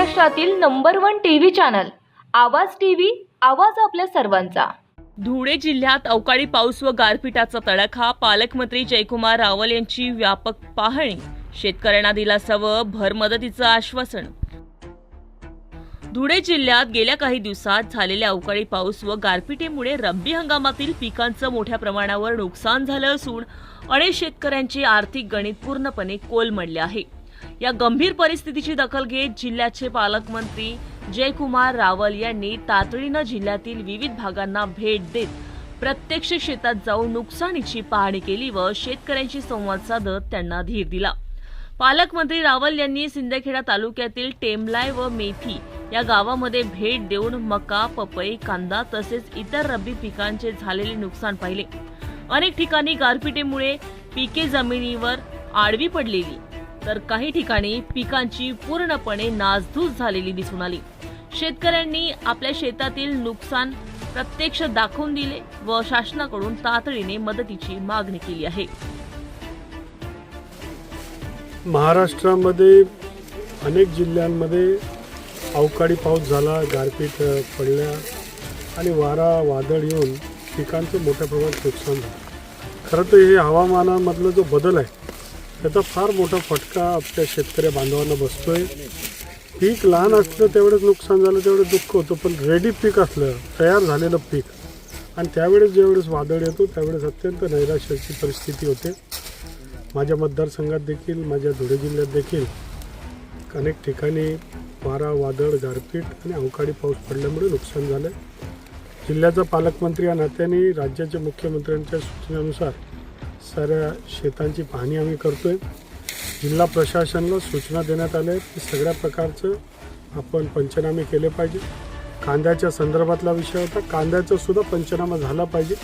महाराष्ट्रातील number 1 TV channel आवाज TV, आवाज आपल्या सर्वांचा। धुळे जिल्ह्यात अवकाळी पाऊस व गारपिटाचा तडाखा, पालकमंत्री जयकुमार रावल यांची व्यापक पाहणी, शेतकऱ्यांना दिलासा व भरमदतीचं आश्वासन। धुळे जिल्ह्यात गेल्या काही दिवसात झालेल्या अवकाळी पाऊस व गारपिटीमुळे रब्बी हंगामातील पिकांचं मोठ्या प्रमाणावर नुकसान झालं असून अनेक शेतकऱ्यांचे आर्थिक गणित पूर्णपणे कोलमडले आहे। या गंभीर परिस्थितीची दखल घेत जिल्ह्याचे पालकमंत्री जयकुमार रावल यांनी तातडीनं जिल्ह्यातील विविध भागांना भेट देत प्रत्यक्ष शेतात जाऊन नुकसानीची पाहणी केली व शेतकऱ्यांशी संवाद साधत त्यांना धीर दिला। पालकमंत्री रावल यांनी सिंदखेडा तालुक्यातील टेमलाय व मेथी या गावामध्ये भेट देऊन मका, पपई, कांदा तसेच इतर रब्बी पिकांचे झालेले नुकसान पाहिले। अनेक ठिकाणी गारपिटीमुळे पिके जमिनीवर आडवी पडलेली तर काही ठिकाणी पिकांची पूर्णपणे नासधूस झालेली दिसून आली। शेतकऱ्यांनी आपल्या शेतातील नुकसान प्रत्यक्ष दाखवून दिले व शासनाकडून तातडीने मदतीची मागणी केली आहे। महाराष्ट्रामध्ये अनेक जिल्ह्यांमध्ये अवकाळी पाऊस झाला, गारपीट पडल्या आणि वारा वादळ येऊन पिकांचं मोठ्या प्रमाणात नुकसान झालं। खरं तर हे हवामानामधला जो बदल आहे त्याचा फार मोठा फटका आपल्या शेतकरी बांधवांना बसतोय। पीक लहान असलं तेवढंच नुकसान झालं, तेवढं दुःख होतं, पण रेडी पीक असलं, तयार झालेलं पीक आणि त्यावेळेस ज्यावेळेस वादळ येतो त्यावेळेस अत्यंत नैराश्याची परिस्थिती होते। माझ्या मतदारसंघात देखील, माझ्या धुळे जिल्ह्यात देखील अनेक ठिकाणी वारा वादळ, गारपीट आणि अवकाळी पाऊस पडल्यामुळे नुकसान झालं। जिल्ह्याचा पालकमंत्री या नात्याने राज्याच्या मुख्यमंत्र्यांच्या सूचनेनुसार साऱ्या शेतांची पाहणी आम्ही करतोय। जिल्हा प्रशासनाला सूचना देण्यात आल्या की सगळ्या प्रकारचं आपण पंचनामे केले पाहिजे। कांद्याच्या संदर्भातला विषय होता, कांद्याचा सुद्धा पंचनामा झाला पाहिजे।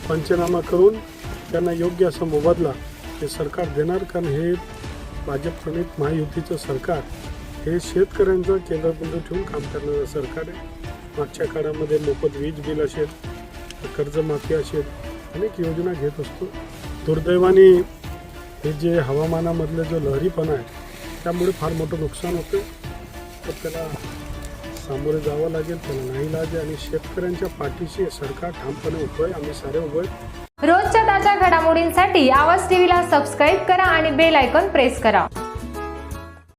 पंचनामा करून त्यांना योग्य असा मोबदला हे सरकार देणार, कारण हे भाजप प्रणित महायुतीचं सरकार हे शेतकऱ्यांचं केंद्रबिंदू ठेवून काम करणारं सरकार आहे। मागच्या काळामध्ये मोफत वीज बिल असेल, कर्जमाफी असेल, अनेक योजना घेत असतो। दुर्दैवाने हे जे हवामानामधलं जो लहरीपणा आहे त्यामुळे फार मोठं नुकसान होतं, तर त्याला सामोरे जावं लागेल, त्याला नाही लागेल आणि शेतकऱ्यांच्या पाठीशी सरकार ठामपणे उभं आहे, आम्ही सारे उभं आहे। रोजच्या ताज्या घडामोडींसाठी आवाज टीव्हीला सबस्क्राईब करा आणि बेल आयकॉन प्रेस करा।